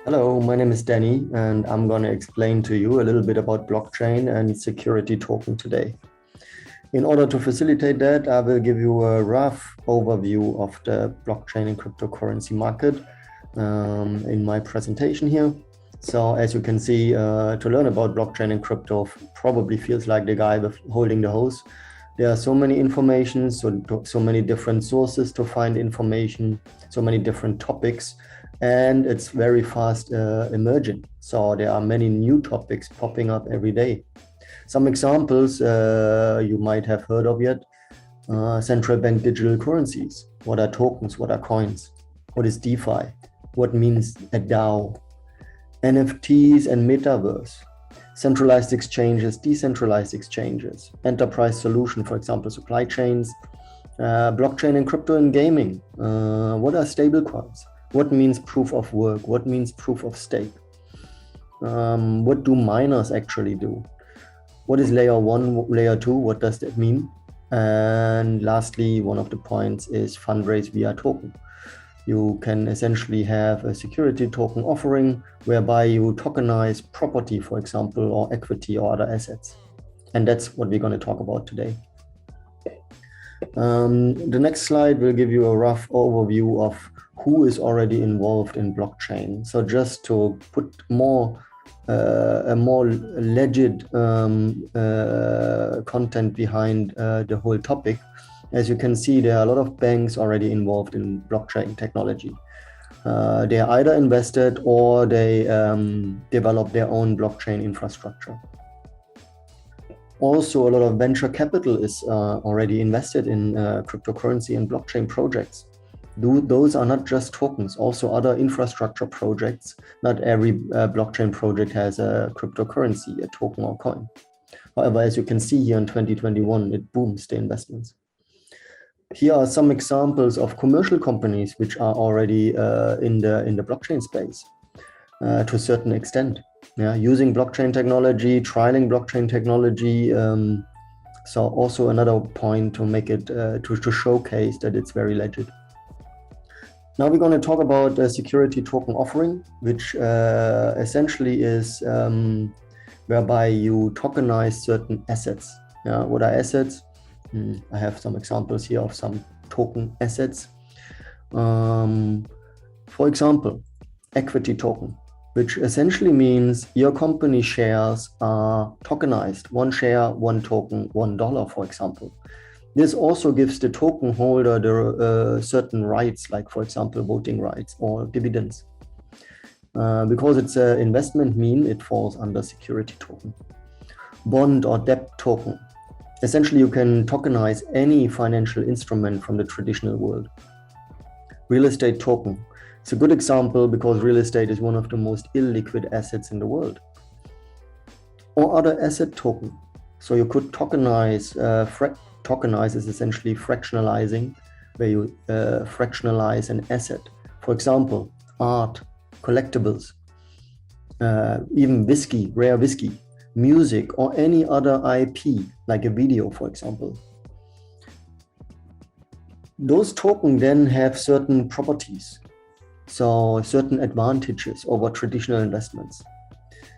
Hello, my name is Danny, and I'm going to explain to you a little bit about blockchain and security token today. In order to facilitate that, I will give you a rough overview of the blockchain and cryptocurrency market in my presentation here. So as you can see, to learn about blockchain and crypto probably feels like the guy holding the hose. There are so many information, so many different sources to find information, so many different topics, and it's very fast emerging. So there are many new topics popping up every day. Some examples you might have heard of yet. Central bank digital currencies. What are tokens? What are coins? What is DeFi? What means a DAO? NFTs and metaverse. Centralized exchanges, decentralized exchanges, enterprise solution, for example, supply chains, blockchain and crypto in gaming. What are stablecoins? What means proof of work? What means proof of stake? What do miners actually do? What is layer 1, layer 2? What does that mean? And lastly, one of the points is fundraise via token. You can essentially have a security token offering whereby you tokenize property, for example, or equity or other assets. And that's what we're going to talk about today. The next slide will give you a rough overview of who is already involved in blockchain. So just to put a more legit content behind the whole topic, as you can see, there are a lot of banks already involved in blockchain technology. They are either invested or they develop their own blockchain infrastructure. Also, a lot of venture capital is already invested in cryptocurrency and blockchain projects. Those are not just tokens, also other infrastructure projects. Not every blockchain project has a cryptocurrency, a token or coin. However, as you can see here in 2021, it booms the investments. Here are some examples of commercial companies which are already in the blockchain space to a certain extent. Yeah, using blockchain technology, trialing blockchain technology. So also another point to make it to showcase that it's very legit. Now we're going to talk about a security token offering, which essentially is whereby you tokenize certain assets. What are assets? I have some examples here of some token assets. For example, equity token, which essentially means your company shares are tokenized. One share, one token, $1, for example. This also gives the token holder the certain rights, like, for example, voting rights or dividends. Because it's an investment mean, it falls under security token. Bond or debt token. Essentially, you can tokenize any financial instrument from the traditional world. Real estate token. It's a good example because real estate is one of the most illiquid assets in the world. Or other asset token. So you could tokenize. Tokenize is essentially fractionalizing, where you fractionalize an asset. For example, art, collectibles, even whiskey, rare whiskey, music, or any other IP, like a video, for example. Those tokens then have certain properties, so certain advantages over traditional investments.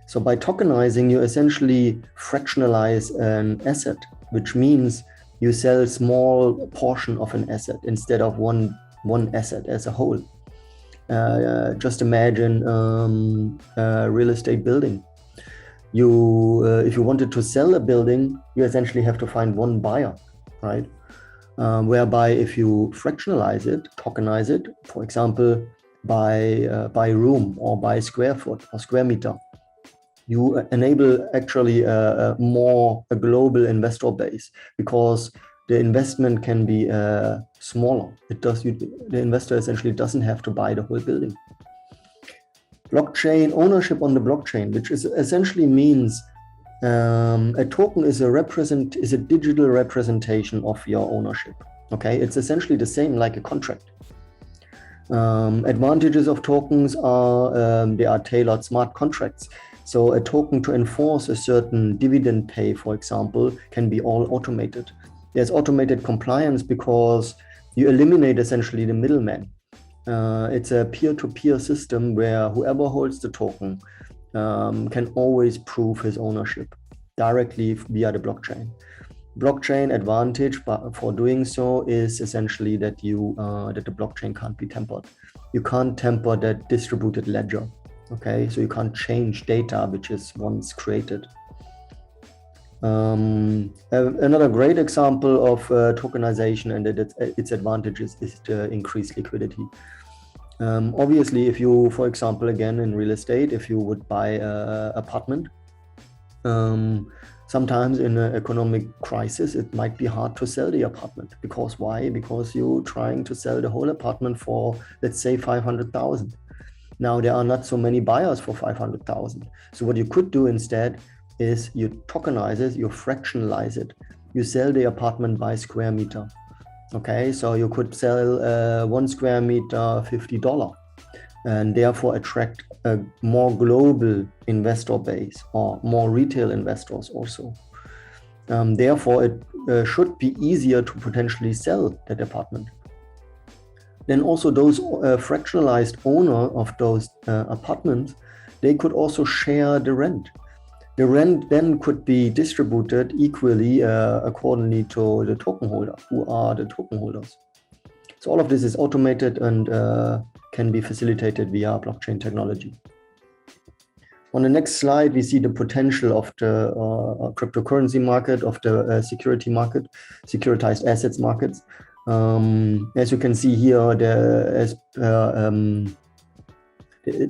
So by tokenizing, you essentially fractionalize an asset, which means you sell a small portion of an asset instead of one asset as a whole. Just imagine a real estate building. If you wanted to sell a building, you essentially have to find one buyer, right? Whereby if you fractionalize it, tokenize it, for example, by room or by square foot or square meter, you enable actually a global investor base, because the investment can be smaller. The investor essentially doesn't have to buy the whole building. Blockchain ownership on the blockchain, which essentially means a token is a digital representation of your ownership. Okay, it's essentially the same like a contract. Advantages of tokens are they are tailored smart contracts. So a token to enforce a certain dividend pay, for example, can be all automated. There's automated compliance because you eliminate essentially the middleman. It's a peer-to-peer system where whoever holds the token can always prove his ownership directly via the blockchain. Blockchain advantage for doing so is essentially that that the blockchain can't be tampered. You can't tamper that distributed ledger. Okay, so you can't change data which is once created. Another great example of tokenization and its advantages is the increased liquidity. Obviously, if you, for example, again in real estate, if you would buy an apartment, sometimes in an economic crisis, it might be hard to sell the apartment. Because why? Because you're trying to sell the whole apartment for, let's say, 500,000. Now, there are not so many buyers for 500,000. So what you could do instead is you tokenize it, you fractionalize it. You sell the apartment by square meter. Okay, so you could sell 1 square meter $50 and therefore attract a more global investor base or more retail investors also. Therefore, it should be easier to potentially sell that apartment. Then also those fractionalized owner of those apartments, they could also share the rent. The rent then could be distributed equally accordingly to the token holder, who are the token holders. So all of this is automated and can be facilitated via blockchain technology. On the next slide, we see the potential of the cryptocurrency market, of the security market, securitized assets markets. As you can see here, the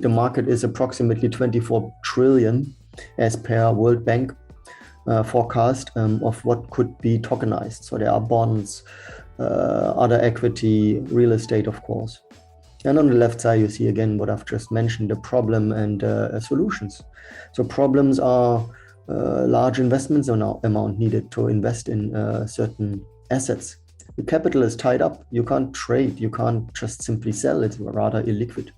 market is approximately 24 trillion as per World Bank forecast of what could be tokenized. So there are bonds, other equity, real estate, of course. And on the left side, you see again what I've just mentioned, the problem and solutions. So problems are large investments amount needed to invest in certain assets. The capital is tied up. You can't trade. You can't just simply sell. It's rather illiquid.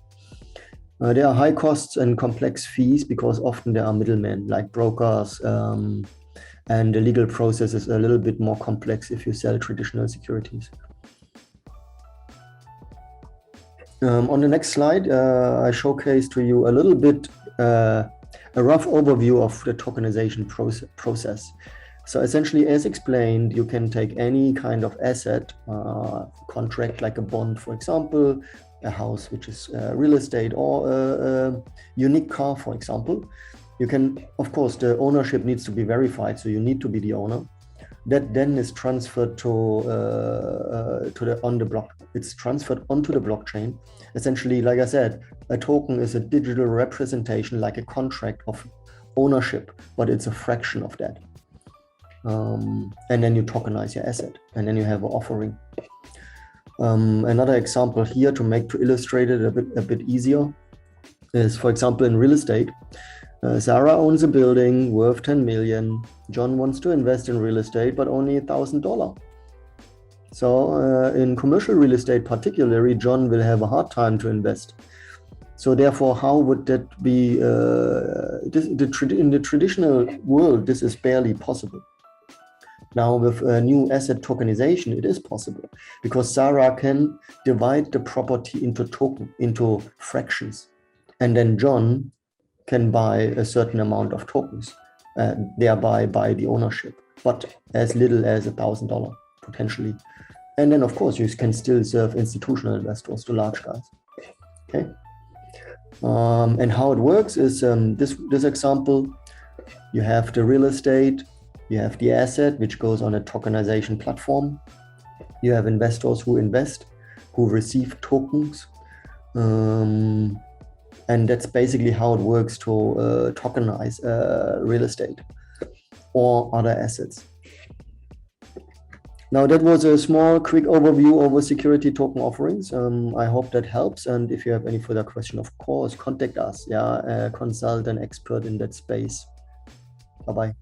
There are high costs and complex fees because often there are middlemen like brokers, and the legal process is a little bit more complex if you sell traditional securities. On the next slide, I showcase to you a little bit a rough overview of the tokenization process. So essentially, as explained, you can take any kind of asset, contract like a bond, for example, a house, which is real estate, or a unique car, for example. You can, of course, the ownership needs to be verified, so you need to be the owner. That then is transferred it's transferred onto the blockchain. Essentially, like I said, a token is a digital representation, like a contract of ownership, but it's a fraction of that. And then you tokenize your asset, and then you have an offering. Another example here to illustrate it a bit easier is, for example, in real estate, Sarah owns a building worth 10 million. John wants to invest in real estate, but only $1,000. So in commercial real estate, particularly, John will have a hard time to invest. So therefore, how would that be? In the traditional world, this is barely possible. Now with new asset tokenization, it is possible because Sarah can divide the property into fractions, and then John can buy a certain amount of tokens, thereby buy the ownership, but as little as $1,000 potentially. And then of course you can still serve institutional investors, to large guys. Okay. And how it works is this example, you have the real estate. You have the asset, which goes on a tokenization platform. You have investors who invest, who receive tokens. And that's basically how it works to tokenize real estate or other assets. Now, that was a small, quick overview over security token offerings. I hope that helps. And if you have any further question, of course, contact us. Yeah, consult an expert in that space. Bye-bye.